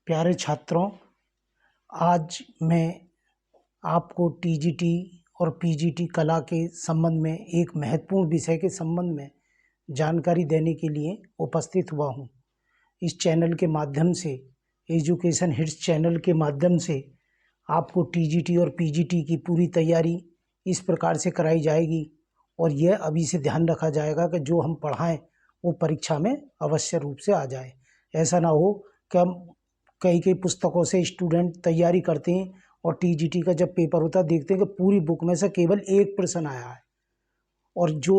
प्यारे छात्रों, आज मैं आपको टीजीटी और पीजीटी कला के संबंध में एक महत्वपूर्ण विषय के संबंध में जानकारी देने के लिए उपस्थित हुआ हूँ। इस चैनल के माध्यम से, एजुकेशन हिट्स चैनल के माध्यम से आपको टीजीटी और पीजीटी की पूरी तैयारी इस प्रकार से कराई जाएगी और यह अभी से ध्यान रखा जाएगा कि जो हम पढ़ाएं वो परीक्षा में अवश्य रूप से आ जाए। ऐसा ना हो कि हम कई पुस्तकों से स्टूडेंट तैयारी करते हैं और टीजीटी का जब पेपर होता है देखते हैं कि पूरी बुक में से केवल एक प्रश्न आया है, और जो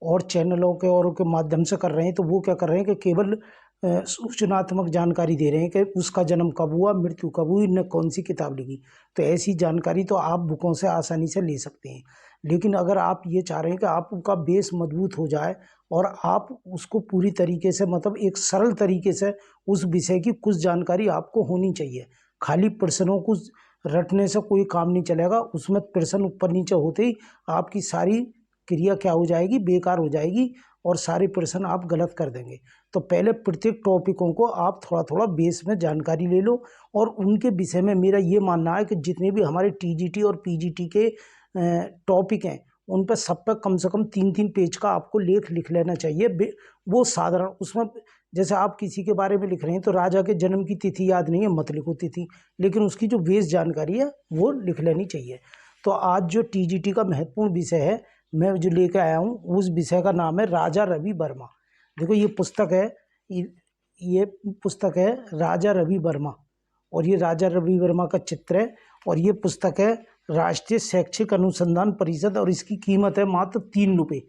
और चैनलों के और के माध्यम से कर रहे हैं तो वो क्या कर रहे हैं कि केवल सूचनात्मक जानकारी दे रहे हैं कि उसका जन्म कब हुआ, मृत्यु कब हुई, ने कौन सी किताब लिखी। तो ऐसी जानकारी तो आप बुकों से आसानी से ले सकते हैं, लेकिन अगर आप ये चाह रहे हैं कि आपका बेस मजबूत हो जाए और आप उसको पूरी तरीके से, मतलब एक सरल तरीके से उस विषय की कुछ जानकारी आपको होनी चाहिए। खाली प्रश्नों को रटने से कोई काम नहीं चलेगा, उसमें प्रश्न ऊपर नीचे होते ही आपकी सारी क्रिया क्या हो जाएगी, बेकार हो जाएगी और सारे प्रश्न आप गलत कर देंगे। तो पहले प्रत्येक टॉपिकों को आप थोड़ा थोड़ा बेस में जानकारी ले लो और उनके विषय में मेरा ये मानना है कि जितने भी हमारे टीजीटी और पीजीटी के टॉपिक हैं उन पर सब पर कम से कम 3-3 पेज का आपको लेख लिख लेना चाहिए। वो साधारण, उसमें जैसे आप किसी के बारे में लिख रहे हैं तो राजा के जन्म की तिथि याद नहीं है, मत लिखो तिथि, लेकिन उसकी जो बेस जानकारी है वो लिख लेनी चाहिए। तो आज जो टीजीटी का महत्वपूर्ण विषय है मैं जो लेकर आया हूँ, उस विषय का नाम है राजा रवि वर्मा। देखो ये पुस्तक है, ये पुस्तक है राजा रवि वर्मा, और ये राजा रवि वर्मा का चित्र है, और ये पुस्तक है राष्ट्रीय शैक्षिक अनुसंधान परिषद, और इसकी कीमत है मात्र 3 रुपये।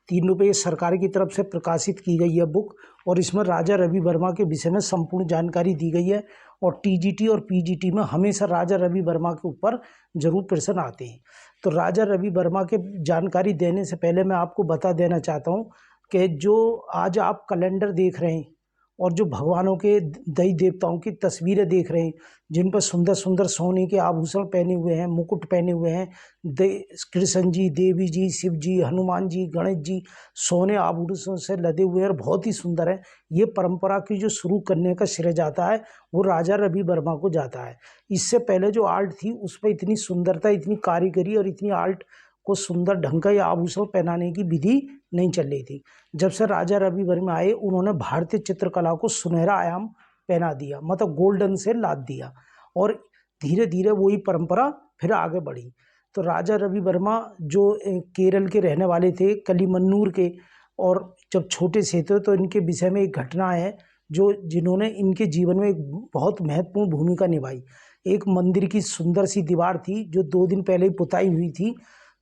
3 रुपये सरकार की तरफ से प्रकाशित की गई है बुक, और इसमें राजा रवि वर्मा के विषय में संपूर्ण जानकारी दी गई है। और टीजीटी और पीजीटी में हमेशा राजा रवि वर्मा के ऊपर जरूर प्रश्न आते हैं। तो राजा रवि वर्मा के जानकारी देने से पहले मैं आपको बता देना चाहता हूँ कि जो आज आप कैलेंडर देख रहे हैं और जो भगवानों के देवी देवताओं की तस्वीरें देख रहे हैं, जिन पर सुंदर सुंदर सोने के आभूषण पहने हुए हैं, मुकुट पहने हुए हैं, कृष्ण जी, देवी जी, शिव जी, हनुमान जी, गणेश जी सोने आभूषणों से लदे हुए हैं और बहुत ही सुंदर है। ये परंपरा की जो शुरू करने का श्रेय जाता है वो राजा रवि वर्मा को जाता है। इससे पहले जो आर्ट थी उस पर इतनी सुंदरता, इतनी कारीगरी और इतनी आर्ट को सुंदर ढंग का या आभूषण पहनाने की विधि नहीं चल रही थी। जब से राजा रवि वर्मा आए उन्होंने भारतीय चित्रकला को सुनहरा आयाम पहना दिया, मतलब गोल्डन से लाद दिया, और धीरे धीरे वही परंपरा फिर आगे बढ़ी। तो राजा रवि वर्मा जो केरल के रहने वाले थे, कलीमन्नूर के, और जब छोटे से थे तो इनके विषय में एक घटना है जिन्होंने इनके जीवन में एक बहुत महत्वपूर्ण भूमिका निभाई। एक मंदिर की सुंदर सी दीवार थी जो 2 दिन पहले ही पुताई हुई थी,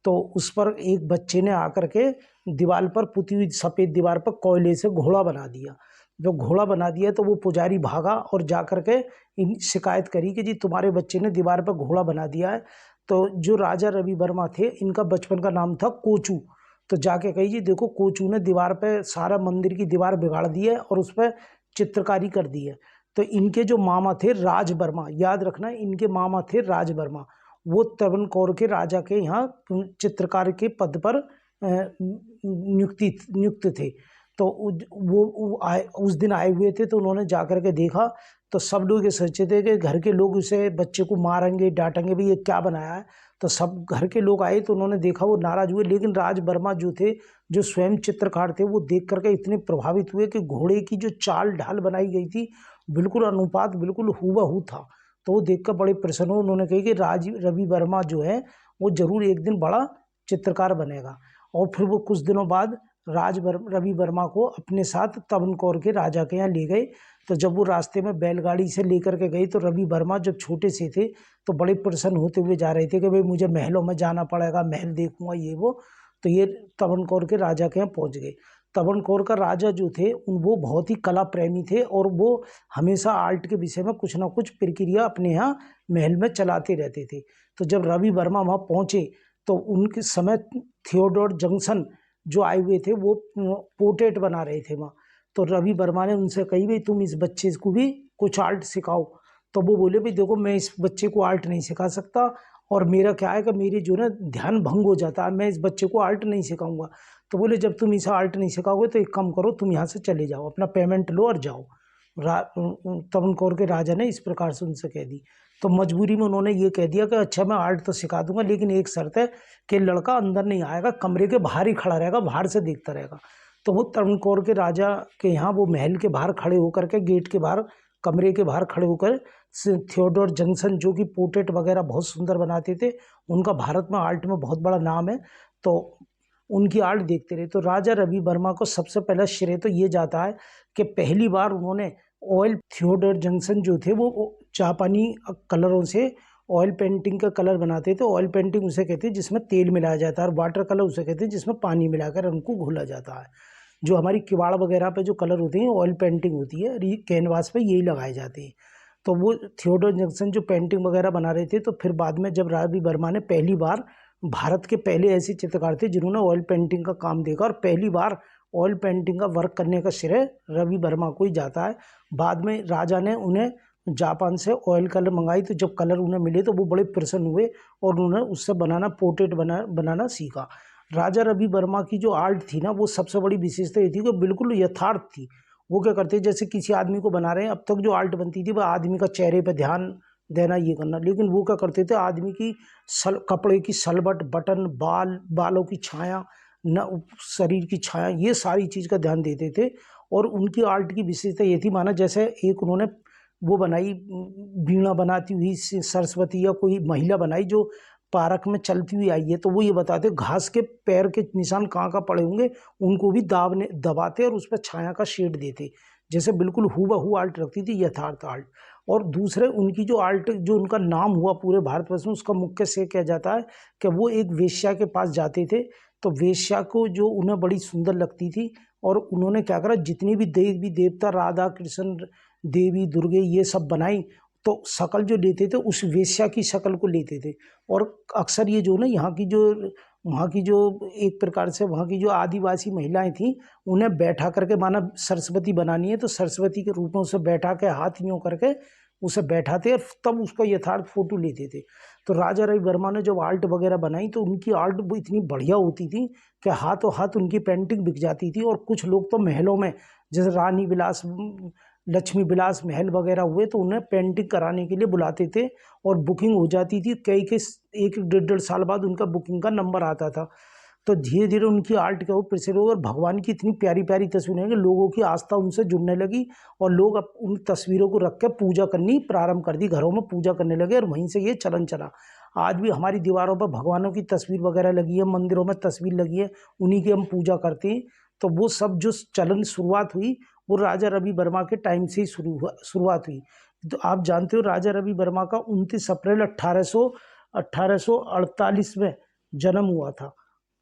तो उस पर एक बच्चे ने आकर के दीवार पर, पुती हुई सफ़ेद दीवार पर कोयले से घोड़ा बना दिया। जब घोड़ा बना दिया तो वो पुजारी भागा और जा कर के इन शिकायत करी कि जी तुम्हारे बच्चे ने दीवार पर घोड़ा बना दिया है। तो जो राजा रवि वर्मा थे, इनका बचपन का नाम था कोचू, तो जाके कही जी देखो कोचू ने दीवार पे सारा मंदिर की दीवार बिगाड़ दी है और उस पर चित्रकारी कर दी है। तो इनके जो मामा थे राज वर्मा, याद रखना इनके मामा थे राज वर्मा, वो त्रावणकोर के राजा के यहाँ चित्रकार के पद पर नियुक्त थे। तो वो उस दिन आए हुए थे, तो उन्होंने जाकर के देखा तो सब लोग ये सोचे थे कि घर के लोग उसे, बच्चे को मारेंगे, डांटेंगे, भाई ये क्या बनाया है। तो सब घर के लोग आए तो उन्होंने देखा, वो नाराज हुए। लेकिन राज वर्मा जो थे, जो स्वयं चित्रकार थे, वो देख करके इतने प्रभावित हुए कि घोड़े की जो चाल ढाल बनाई गई थी बिल्कुल अनुपात बिल्कुल हूबहू था। तो वो देखकर बड़े प्रसन्न हुए। उन्होंने कहा कि राज रवि वर्मा जो है वो जरूर एक दिन बड़ा चित्रकार बनेगा। और फिर वो कुछ दिनों बाद रवि वर्मा को अपने साथ त्रावणकोर के राजा के यहाँ ले गए। तो जब वो रास्ते में बैलगाड़ी से लेकर के गए तो रवि वर्मा जब छोटे से थे तो बड़े प्रसन्न होते हुए जा रहे थे कि भाई मुझे महलों में जाना पड़ेगा, महल देखूंगा, ये वो। तो ये त्रावणकोर के राजा के यहाँ पहुँच गए। त्रावणकोर का राजा जो थे वो बहुत ही कला प्रेमी थे और वो हमेशा आर्ट के विषय में कुछ ना कुछ प्रक्रिया अपने यहाँ महल में चलाते रहते थे। तो जब रवि वर्मा वहाँ पहुँचे तो उनके समय थियोडोर जंक्शन जो आए हुए थे वो पोर्ट्रेट बना रहे थे वहाँ। तो रवि वर्मा ने उनसे कही भाई तुम इस बच्चे को भी कुछ आर्ट सिखाओ। तो वो बोले भाई देखो मैं इस बच्चे को आर्ट नहीं सिखा सकता, और मेरा क्या है कि मेरी जो ना ध्यान भंग हो जाता है, मैं इस बच्चे को आर्ट नहीं सिखाऊंगा। तो बोले जब तुम इसे आर्ट नहीं सिखाओगे तो एक काम करो, तुम यहाँ से चले जाओ, अपना पेमेंट लो और जाओ। तरुण कौर के राजा ने इस प्रकार से उनसे कह दी। तो मजबूरी में उन्होंने ये कह दिया कि अच्छा मैं आर्ट तो सिखा दूंगा, लेकिन एक शर्त है कि लड़का अंदर नहीं आएगा, कमरे के बाहर ही खड़ा रहेगा, बाहर से देखता रहेगा। तो वो तरुण कौर के राजा के यहाँ वो महल के बाहर खड़े होकर के, गेट के बाहर, कमरे के बाहर खड़े होकर थियोडोर जंक्शन, जो कि पोर्ट्रेट वगैरह बहुत सुंदर बनाते थे, उनका भारत में आर्ट में बहुत बड़ा नाम है, तो उनकी आर्ट देखते रहे। तो राजा रवि वर्मा को सबसे पहला श्रेय तो ये जाता है कि पहली बार उन्होंने ऑयल, थियोडोर जंक्शन जो थे वो जापानी कलरों से ऑयल पेंटिंग का कलर बनाते थे। ऑयल पेंटिंग उसे कहते हैं जिसमें तेल मिलाया जाता है, और वाटर कलर उसे कहते हैं जिसमें पानी मिलाकर रंग को घोला जाता है। जो हमारी किवाड़ वगैरह पे जो कलर होते हैं ऑयल पेंटिंग होती है, और ये कैनवास पे यही लगाए जाते हैं। तो वो थियोडोर जंक्शन जो पेंटिंग वगैरह बना रहे थे, तो फिर बाद में जब रवि वर्मा ने पहली बार, भारत के पहले ऐसे चित्रकार थे जिन्होंने ऑयल पेंटिंग का काम देखा, और पहली बार ऑयल पेंटिंग का वर्क करने का श्रेय रवि वर्मा को ही जाता है। बाद में राजा ने उन्हें जापान से ऑयल कलर मंगाई, तो जब कलर उन्हें मिले तो वो बड़े प्रसन्न हुए और उन्होंने उससे पोर्ट्रेट बनाना सीखा। राजा रवि वर्मा की जो आर्ट थी ना, वो सबसे बड़ी विशेषता ये थी कि बिल्कुल यथार्थ थी। वो क्या करते, जैसे किसी आदमी को बना रहे हैं, अब तक जो आर्ट बनती थी वह आदमी का चेहरे पे ध्यान देना, ये करना, लेकिन वो क्या करते थे, आदमी की कपड़े की सलवट, बटन, बालों की छाया, न शरीर की छाया, ये सारी चीज़ का ध्यान देते थे। और उनकी आर्ट की विशेषता ये थी, माना जैसे एक उन्होंने वो बनाई, वीणा बनाती हुई सरस्वती या कोई महिला बनाई जो पार्क में चलती हुई आई है, तो वो ये बताते घास के पैर के निशान कहाँ कहाँ पड़े होंगे, उनको भी दबाते और उस पर छाया का शेड देते, जैसे बिल्कुल हूबहू आर्ट रखती थी, यथार्थ आर्ट। और दूसरे उनकी जो आर्ट, जो उनका नाम हुआ पूरे भारतवर्ष में, उसका मुख्य श्रेय किया जाता है कि वो एक वेश्या के पास जाते थे, तो वेश्या को जो उन्हें बड़ी सुंदर लगती थी, और उन्होंने क्या करा, जितनी भी देवी देवता, राधा कृष्ण, देवी दुर्गे, ये सब बनाई, तो शकल जो लेते थे उस वेश्या की शक्ल को लेते थे। और अक्सर ये जो ना वहाँ की जो एक प्रकार से वहाँ की जो आदिवासी महिलाएं थीं, उन्हें बैठा करके, माना सरस्वती बनानी है तो सरस्वती के रूप में उसे बैठा के, हाथ यूँ करके उसे बैठाते और तब उसका यथार्थ फोटो लेते थे। तो राजा रवि वर्मा ने जब आर्ट वगैरह बनाई, तो उनकी आर्ट वो इतनी बढ़िया होती थी कि हाथों हाथ उनकी पेंटिंग बिक जाती थी। और कुछ लोग तो महलों में, जैसे रानी विलास, लक्ष्मी विलास महल वगैरह हुए, तो उन्हें पेंटिंग कराने के लिए बुलाते थे और बुकिंग हो जाती थी। कई एक डेढ़ साल बाद उनका बुकिंग का नंबर आता था। तो धीरे धीरे उनकी आर्ट का वो प्रसिद्ध हो, और भगवान की इतनी प्यारी प्यारी तस्वीरें हैं कि लोगों की आस्था उनसे जुड़ने लगी, और लोग अब उन तस्वीरों को रख के पूजा करनी प्रारंभ कर दी, घरों में पूजा करने लगे, और वहीं से ये चलन चला। आज भी हमारी दीवारों पर भगवानों की तस्वीर वगैरह लगी है, मंदिरों में तस्वीर लगी है, उन्हीं की हम पूजा करते हैं। तो वो सब जो चलन शुरुआत हुई, वो राजा रवि वर्मा के टाइम से ही शुरुआत हुई। तो आप जानते हो राजा रवि वर्मा का 29 अप्रैल 1848 में जन्म हुआ था।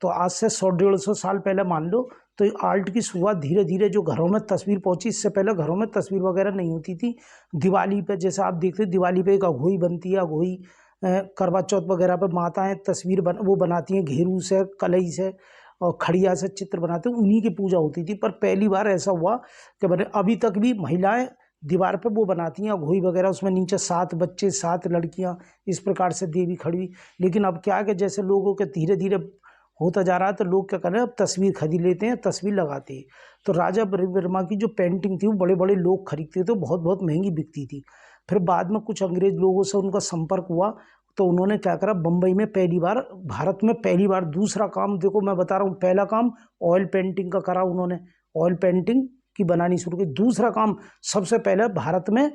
तो आज से 100-150 साल पहले मान लो। तो आर्ट की शुरुआत धीरे धीरे जो घरों में तस्वीर पहुंची, इससे पहले घरों में तस्वीर वगैरह नहीं होती थी। दिवाली पे जैसे आप देखते, दिवाली पे एक अघोई बनती है, अघोई करवा चौथ वगैरह पे माताएं तस्वीर वो बनाती हैं, घेरू से, कलई से और खड़िया से चित्र बनाते हैं, उन्हीं की पूजा होती थी। पर पहली बार ऐसा हुआ कि मैंने, अभी तक भी महिलाएं दीवार पे वो बनाती हैं अघोई वगैरह, उसमें नीचे 7 बच्चे, 7 लड़कियां, इस प्रकार से देवी खड़ी हुई। लेकिन अब क्या है कि जैसे लोगों के धीरे धीरे होता जा रहा है, तो लोग क्या कर रहे हैं, अब तस्वीर खरीद लेते हैं, तस्वीर लगाते हैं। तो राजा रवि वर्मा की जो पेंटिंग थी, वो बड़े बड़े लोग खरीदते थे, बहुत बहुत महंगी बिकती थी। फिर बाद में कुछ अंग्रेज लोगों से उनका संपर्क हुआ, तो उन्होंने क्या करा, बम्बई में पहली बार, भारत में पहली बार, दूसरा काम देखो मैं बता रहा हूँ, पहला काम ऑयल पेंटिंग का करा उन्होंने, ऑयल पेंटिंग की बनानी शुरू की। दूसरा काम, सबसे पहले भारत में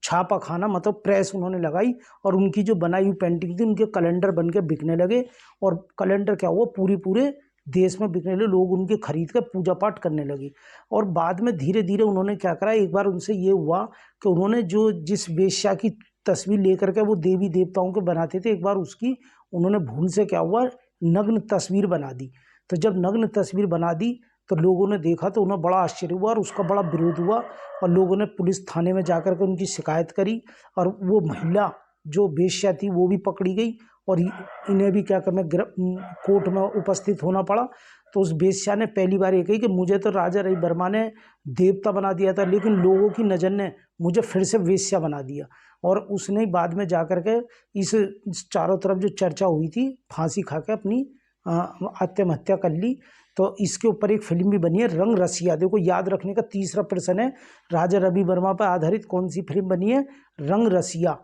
छापा खाना, मतलब प्रेस उन्होंने लगाई, और उनकी जो बनाई हुई पेंटिंग थी, उनके कैलेंडर बन के बिकने लगे। और कैलेंडर क्या हुआ, पूरे देश में बिकने लगे, लोग उनके खरीद कर पूजा पाठ करने लगे। और बाद में धीरे धीरे उन्होंने क्या करा, एक बार उनसे ये हुआ कि उन्होंने जो जिस वेश्या की तस्वीर लेकर के वो देवी देवताओं के बनाते थे, एक बार उसकी उन्होंने भूल से क्या हुआ, नग्न तस्वीर बना दी। तो जब नग्न तस्वीर बना दी, तो लोगों ने देखा, तो उन्हें बड़ा आश्चर्य हुआ और उसका बड़ा विरोध हुआ, और लोगों ने पुलिस थाने में जाकर के उनकी शिकायत करी, और वो महिला जो वेश्या थी वो भी पकड़ी गई, और इन्हें भी क्या करना, कोर्ट में उपस्थित होना पड़ा। तो उस वेश्या ने पहली बार ये कही कि मुझे तो राजा रवि वर्मा ने देवता बना दिया था, लेकिन लोगों की नज़र ने मुझे फिर से वेश्या बना दिया। और उसने बाद में जाकर के इस चारों तरफ जो चर्चा हुई थी, फांसी खा के अपनी आत्महत्या कर ली। तो इसके ऊपर एक फिल्म भी बनी है, रंग रसिया। देखो याद रखने का तीसरा प्रश्न है, राजा रवि वर्मा पर आधारित कौन सी फिल्म बनी है? रंग रसिया।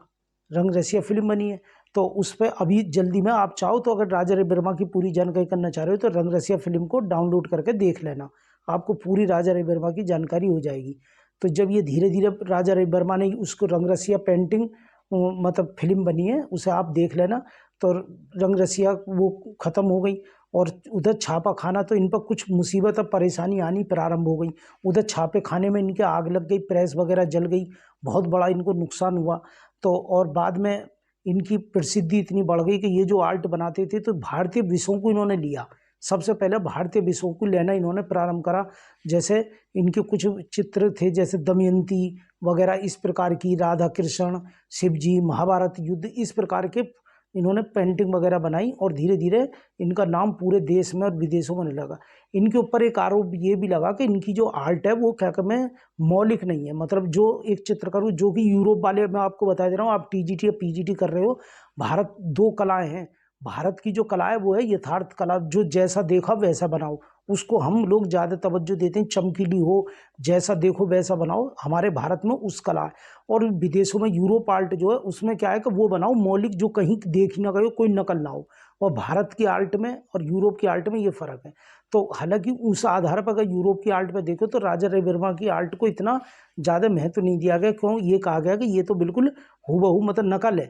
रंग रसिया फिल्म बनी है। तो उस पर अभी जल्दी में आप चाहो तो अगर राजा रवि वर्मा की पूरी जानकारी करना चाह रहे हो तो रंग रसिया फिल्म को डाउनलोड करके देख लेना, आपको पूरी राजा रवि वर्मा की जानकारी हो जाएगी। तो जब ये धीरे धीरे राजा रवि वर्मा ने उसको रंग रसिया पेंटिंग मतलब फिल्म बनी है, उसे आप देख लेना। तो रंग रसिया वो ख़त्म हो गई और उधर छापा खाना, तो इन पर कुछ मुसीबत और परेशानी आनी प्रारंभ हो गई। उधर छापे खाने में इनके आग लग गई, प्रेस वगैरह जल गई, बहुत बड़ा इनको नुकसान हुआ। तो और बाद में इनकी प्रसिद्धि इतनी बढ़ गई कि ये जो आर्ट बनाते थे तो भारतीय विषयों को इन्होंने लिया, सबसे पहले भारतीय विषयों को लेना इन्होंने प्रारंभ करा। जैसे इनके कुछ चित्र थे, जैसे दमयंती वगैरह, इस प्रकार की राधा कृष्ण, शिवजी, महाभारत युद्ध, इस प्रकार के इन्होंने पेंटिंग वगैरह बनाई और धीरे धीरे इनका नाम पूरे देश में और विदेशों में लगा। इनके ऊपर एक आरोप ये भी लगा कि इनकी जो आर्ट है वो क्या कहते हैं, मौलिक नहीं है। मतलब जो एक चित्रकार जो कि यूरोप वाले, मैं आपको बता दे रहा हूँ, आप टीजीटी या पीजीटी कर रहे हो, भारत दो कलाएं हैं। भारत की जो कला है वो है यथार्थ कला, जो जैसा देखा वैसा बनाओ, उसको हम लोग ज़्यादा तवज्जो देते हैं, चमकीली हो, जैसा देखो वैसा बनाओ, हमारे भारत में उस कला है। और विदेशों में यूरोप आर्ट जो है उसमें क्या है कि वो बनाओ मौलिक, जो कहीं देख ही ना गए, कोई नकल ना हो। और भारत की आर्ट में और यूरोप की आर्ट में ये फ़र्क है। तो हालांकि उस आधार पर अगर यूरोप की आर्ट पर देखो तो राजा रवि वर्मा की आर्ट को इतना ज़्यादा महत्व नहीं दिया गया, क्यों? ये कहा गया कि ये तो बिल्कुल हूबहू मतलब नकल है,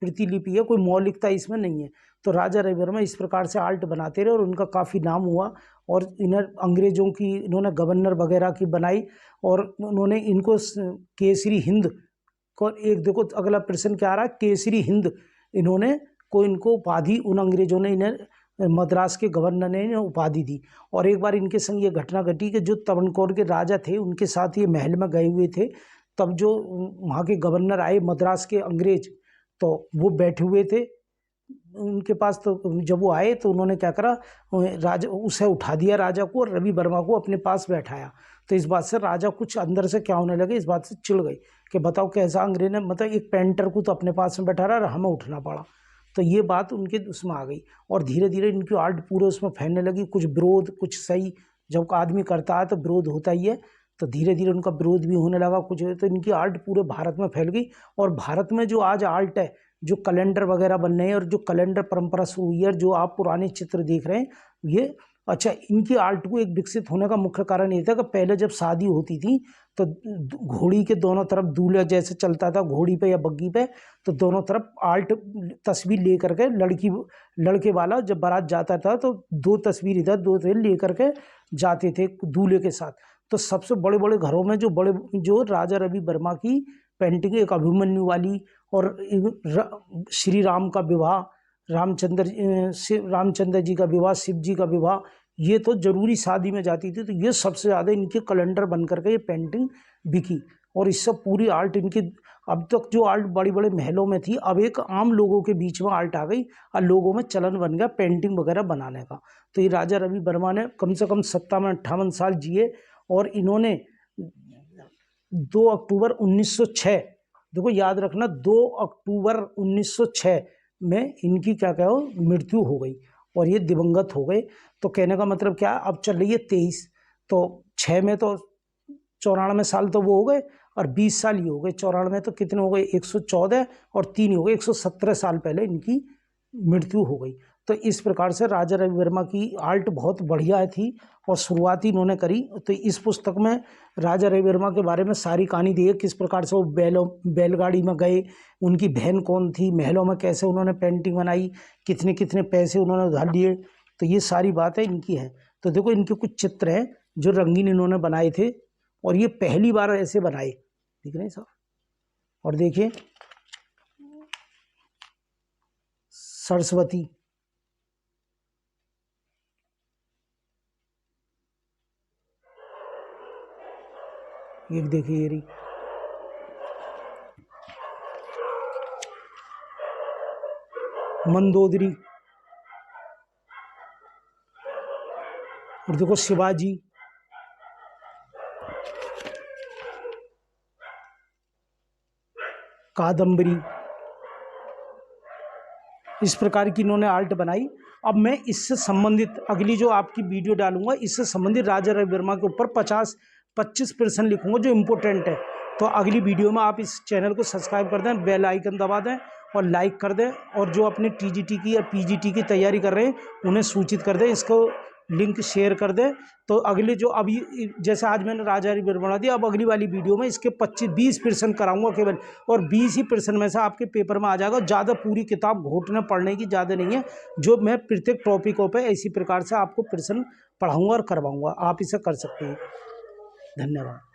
प्रतिलिपि है, कोई मौलिकता इसमें नहीं है। तो राजा रवि वर्मा इस प्रकार से आर्ट बनाते रहे और उनका काफ़ी नाम हुआ। और इन्हें अंग्रेज़ों की, इन्होंने गवर्नर वगैरह की बनाई और उन्होंने इनको केसरी हिंद को, एक देखो अगला प्रश्न क्या आ रहा है, केसरी हिंद, इनको उपाधि उन अंग्रेजों ने इन्हें, मद्रास के गवर्नर ने इन्हें उपाधि दी। और एक बार इनके संग ये घटना घटी कि जो तवनकोर के राजा थे उनके साथ ये महल में गए हुए थे, तब जो वहाँ के गवर्नर आए मद्रास के अंग्रेज, तो वो बैठे हुए थे उनके पास। तो जब वो आए तो उन्होंने क्या करा, राजा उसे उठा दिया राजा को, और रवि वर्मा को अपने पास बैठाया। तो इस बात से राजा कुछ अंदर से क्या होने लगे, इस बात से चिढ़ गई कि बताओ कैसा अंग्रेज ने, मतलब एक पेंटर को तो अपने पास में बैठा रहा और हमें उठना पड़ा। तो ये बात उनके उसमें आ गई और धीरे धीरे इनकी आर्ट पूरे उसमें फैलने लगी। कुछ विरोध, कुछ सही, जब आदमी करता है तो विरोध होता ही है। तो धीरे धीरे उनका विरोध भी होने लगा कुछ, तो इनकी आर्ट पूरे भारत में फैल गई। और भारत में जो आज आर्ट है, जो कैलेंडर वगैरह बन रहे हैं और जो कैलेंडर परंपरा शुरू हुई है, जो आप पुराने चित्र देख रहे हैं, ये अच्छा, इनकी आर्ट को एक विकसित होने का मुख्य कारण ये था कि पहले जब शादी होती थी तो घोड़ी के दोनों तरफ दूल्हा जैसे चलता था घोड़ी पे या बग्गी पे, तो दोनों तरफ आर्ट तस्वीर लेकर के लड़के वाला जब बारात जाता था तो दो तस्वीर इधर दो इधर लेकर के जाते थे दूल्हे के साथ। तो सबसे बड़े बड़े घरों में जो राजा रवि वर्मा की पेंटिंग, एक अभिमन्यु वाली और श्री राम का विवाह, रामचंद्र जी का विवाह, शिव जी का विवाह, ये तो जरूरी शादी में जाती थी। तो ये सबसे ज़्यादा इनके कैलेंडर बन करके ये पेंटिंग बिकी। और इससे पूरी आर्ट इनकी, अब तक जो आर्ट बड़ी बड़े महलों में थी, अब एक आम लोगों के बीच में आर्ट आ गई और लोगों में चलन बन गया पेंटिंग वगैरह बनाने का। तो ये राजा रवि वर्मा ने कम से कम 57-58 साल जिए और इन्होंने 2 अक्टूबर 1906, देखो याद रखना 2 अक्टूबर 1906 में इनकी क्या कहो मृत्यु हो गई और ये दिवंगत हो गए। तो कहने का मतलब क्या, अब चल रही है 23, तो 6 में तो 94 साल तो वो हो गए और 20 साल ही हो गए। 94 में तो कितने हो गए, 114, और 3 हो गए, 117 साल पहले इनकी मृत्यु हो गई। तो इस प्रकार से राजा रवि वर्मा की आर्ट बहुत बढ़िया थी और शुरुआती इन्होंने करी। तो इस पुस्तक में राजा रवि वर्मा के बारे में सारी कहानी दी है, किस प्रकार से वो बैलगाड़ी में गए, उनकी बहन कौन थी, महलों में कैसे उन्होंने पेंटिंग बनाई, कितने कितने पैसे उन्होंने उधार लिए। तो ये सारी बातें इनकी हैं। तो देखो इनके कुछ चित्र हैं जो रंगीन इन्होंने बनाए थे और ये पहली बार ऐसे बनाए, दिख रहे हैं साहब। और देखिए सरस्वती, ये देखिए, ये रही मंदोदरी, और देखो शिवाजी, कादम्बरी, इस प्रकार की इन्होंने आर्ट बनाई। अब मैं इससे संबंधित अगली जो आपकी वीडियो डालूंगा इससे संबंधित राजा रवि वर्मा के ऊपर 25% लिखूंगा जो इम्पोर्टेंट है। तो अगली वीडियो में आप इस चैनल को सब्सक्राइब कर दें, बेल आइकन दबा दें और लाइक कर दें, और जो अपने टीजीटी की या पीजीटी की तैयारी कर रहे हैं उन्हें सूचित कर दें, इसको लिंक शेयर कर दें। तो अगले जो अभी जैसे आज मैंने राजा रवि वर्मा बना दिया, अब अगली वाली वीडियो में इसके 20% कराऊंगा केवल, और 20% में से आपके पेपर में आ जाएगा। ज़्यादा पूरी किताब घोटने पढ़ने की ज़्यादा नहीं है, जो मैं प्रत्येक टॉपिकों पे इसी प्रकार से आपको प्रश्न पढ़ाऊँगा और करवाऊँगा। आप इसे कर सकते हैं। धन्यवाद।